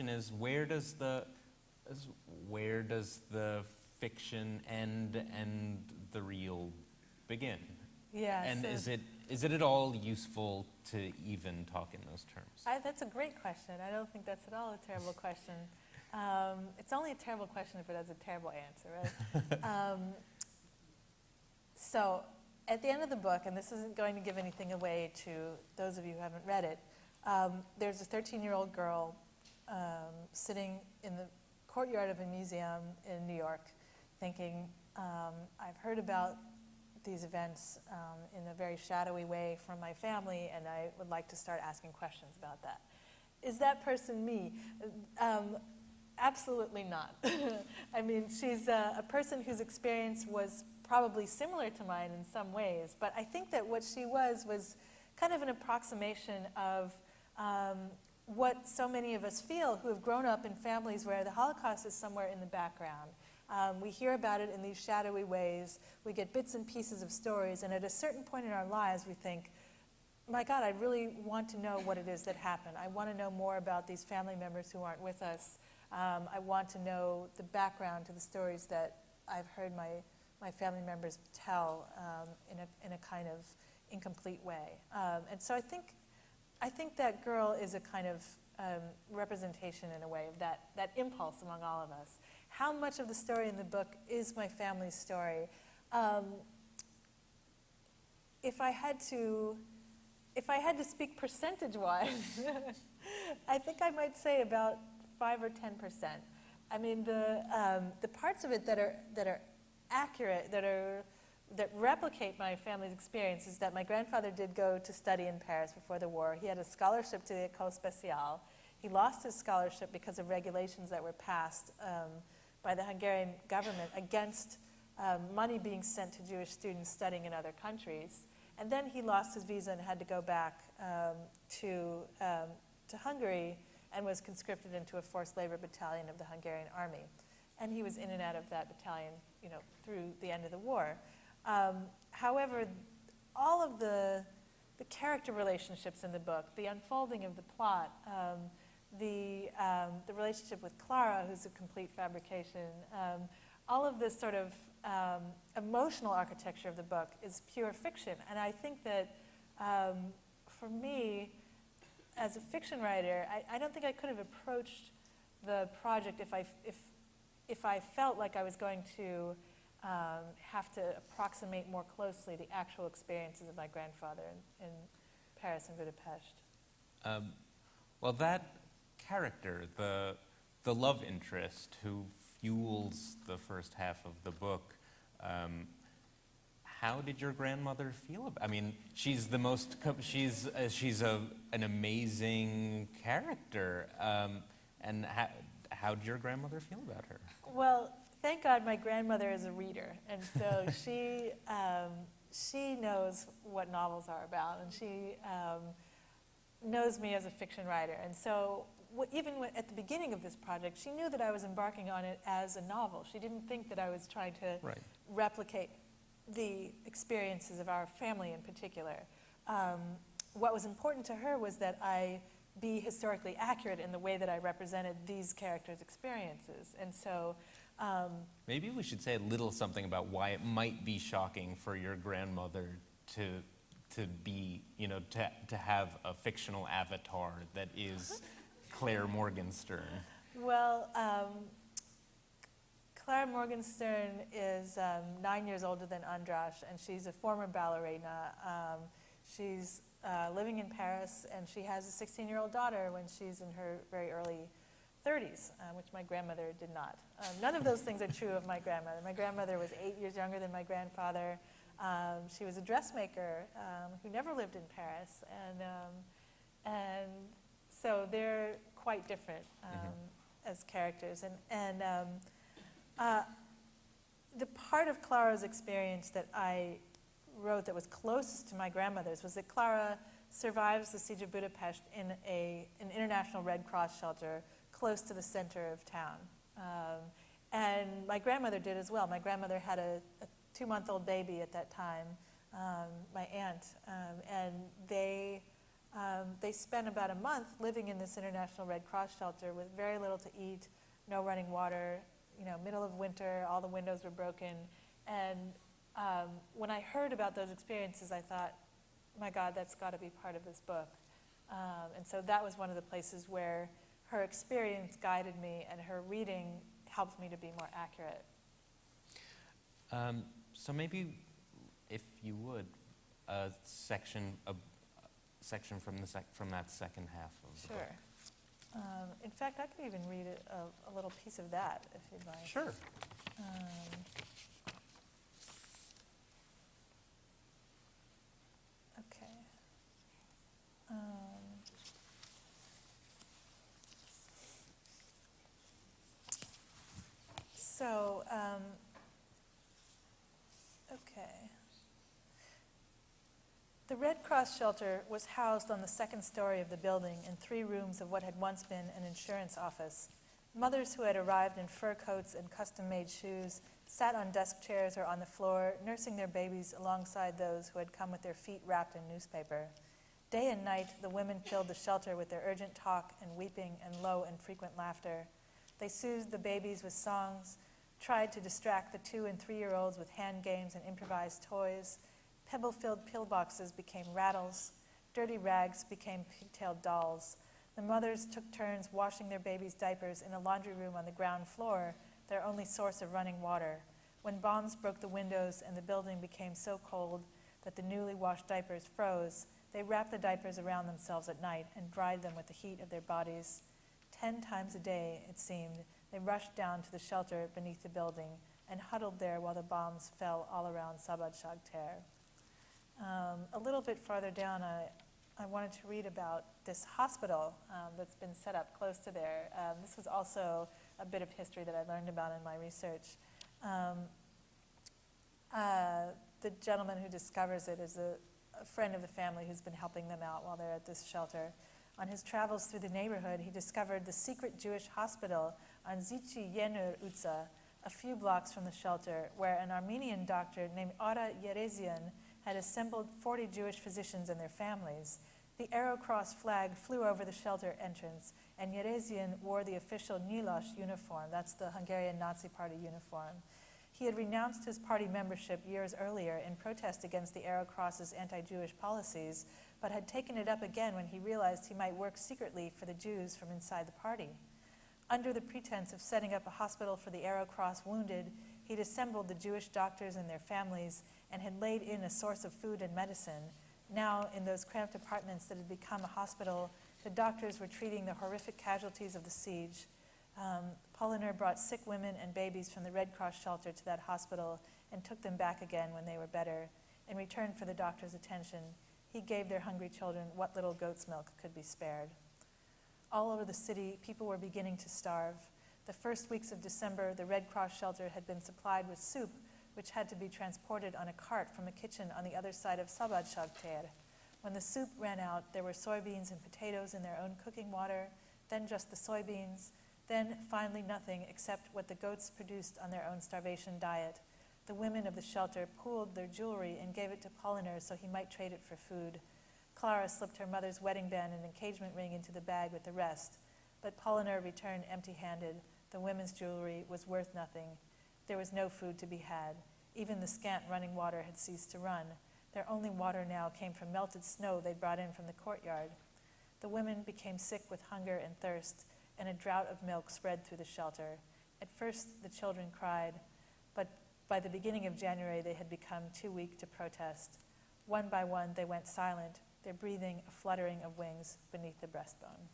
is where does the fiction end and the real begin? Yeah. And so is it at all useful to even talk in those terms? that's a great question. I don't think that's at all a terrible question. It's only a terrible question if it has a terrible answer, right? So at the end of the book, and this isn't going to give anything away to those of you who haven't read it, there's a 13-year-old girl sitting in the courtyard of a museum in New York thinking, I've heard about these events in a very shadowy way from my family, and I would like to start asking questions about that. Is that person me? Absolutely not. I mean, she's a person whose experience was probably similar to mine in some ways, but I think that what she was kind of an approximation of what so many of us feel who have grown up in families where the Holocaust is somewhere in the background. We hear about it in these shadowy ways. We get bits and pieces of stories, and at a certain point in our lives we think, my God, I really want to know what it is that happened. I want to know more about these family members who aren't with us. I want to know the background to the stories that I've heard my family members tell in a kind of incomplete way. And so I think that girl is a kind of representation in a way of that impulse among all of us. How much of the story in the book is my family's story? If I had to speak percentage-wise, I think I might say about 5 or 10%. I mean, the parts of it that are accurate, that replicate my family's experience is that my grandfather did go to study in Paris before the war. He had a scholarship to the École Spéciale. He lost his scholarship because of regulations that were passed by the Hungarian government against money being sent to Jewish students studying in other countries. And then he lost his visa and had to go back to Hungary and was conscripted into a forced labor battalion of the Hungarian army. And he was in and out of that battalion, through the end of the war. However, all of the character relationships in the book, the unfolding of the plot, the relationship with Clara, who's a complete fabrication, all of this sort of emotional architecture of the book is pure fiction. And I think that for me, as a fiction writer, I don't think I could have approached the project if I felt like I was going to have to approximate more closely the actual experiences of my grandfather in Paris and Budapest. Well, that character, the love interest who fuels the first half of the book, how did your grandmother feel about? I mean, she's an amazing character, and how did your grandmother feel about her? Well, thank God my grandmother is a reader, and so she knows what novels are about, and she knows me as a fiction writer. And so even at the beginning of this project, she knew that I was embarking on it as a novel. She didn't think that I was trying to replicate the experiences of our family in particular. What was important to her was that I be historically accurate in the way that I represented these characters' experiences. And so maybe we should say a little something about why it might be shocking for your grandmother to be, to have a fictional avatar that is Claire Morgenstern. Well, Clara Morgenstern is 9 years older than Andras, and she's a former ballerina. She's living in Paris, and she has a 16-year-old daughter when she's in her very early 30s, which my grandmother did not. None of those things are true of my grandmother. My grandmother was 8 years younger than my grandfather. She was a dressmaker who never lived in Paris, and so they're quite different as characters. And the part of Clara's experience that I wrote that was closest to my grandmother's was that Clara survives the siege of Budapest in an international Red Cross shelter close to the center of town. And my grandmother did as well. My grandmother had a 2-month-old baby at that time, my aunt, and they They spent about a month living in this International Red Cross shelter with very little to eat, no running water, middle of winter, all the windows were broken. And when I heard about those experiences, I thought, my God, that's got to be part of this book. And so that was one of the places where her experience guided me and her reading helped me to be more accurate. So maybe, if you would, a section from that second half of the book. Sure. In fact, I could even read a little piece of that, if you'd like. Sure. Okay. Okay. The Red Cross shelter was housed on the second story of the building in 3 rooms of what had once been an insurance office. Mothers who had arrived in fur coats and custom-made shoes sat on desk chairs or on the floor, nursing their babies alongside those who had come with their feet wrapped in newspaper. Day and night, the women filled the shelter with their urgent talk and weeping and low and frequent laughter. They soothed the babies with songs, tried to distract the 2- and 3-year-olds with hand games and improvised toys. Pebble-filled pillboxes became rattles. Dirty rags became pigtailed dolls. The mothers took turns washing their babies' diapers in a laundry room on the ground floor, their only source of running water. When bombs broke the windows and the building became so cold that the newly washed diapers froze, they wrapped the diapers around themselves at night and dried them with the heat of their bodies. 10 times a day, it seemed, they rushed down to the shelter beneath the building and huddled there while the bombs fell all around Sabad Shagter. A little bit farther down, I wanted to read about this hospital that's been set up close to there. This was also a bit of history that I learned about in my research. The gentleman who discovers it is a friend of the family who's been helping them out while they're at this shelter. On his travels through the neighborhood, he discovered the secret Jewish hospital on Zichi Yenur Utza, a few blocks from the shelter, where an Armenian doctor named Ara Yerezian had assembled 40 Jewish physicians and their families. The Arrow Cross flag flew over the shelter entrance, and Yerezian wore the official Nyilas uniform, that's the Hungarian Nazi Party uniform. He had renounced his party membership years earlier in protest against the Arrow Cross's anti-Jewish policies, but had taken it up again when he realized he might work secretly for the Jews from inside the party. Under the pretense of setting up a hospital for the Arrow Cross wounded, he'd assembled the Jewish doctors and their families and had laid in a source of food and medicine. Now, in those cramped apartments that had become a hospital, the doctors were treating the horrific casualties of the siege. Polliner brought sick women and babies from the Red Cross shelter to that hospital and took them back again when they were better. In return for the doctor's attention, he gave their hungry children what little goat's milk could be spared. All over the city, people were beginning to starve. The first weeks of December, the Red Cross shelter had been supplied with soup, which had to be transported on a cart from a kitchen on the other side of Sabad Shagter. When the soup ran out, there were soybeans and potatoes in their own cooking water, then just the soybeans, then finally nothing except what the goats produced on their own starvation diet. The women of the shelter pooled their jewelry and gave it to Polliner so he might trade it for food. Clara slipped her mother's wedding band and engagement ring into the bag with the rest, but Polliner returned empty-handed. The women's jewelry was worth nothing. There was no food to be had. Even the scant running water had ceased to run. Their only water now came from melted snow they brought in from the courtyard. The women became sick with hunger and thirst, and a drought of milk spread through the shelter. At first, the children cried, but by the beginning of January, they had become too weak to protest. One by one, they went silent, their breathing a fluttering of wings beneath the breastbone.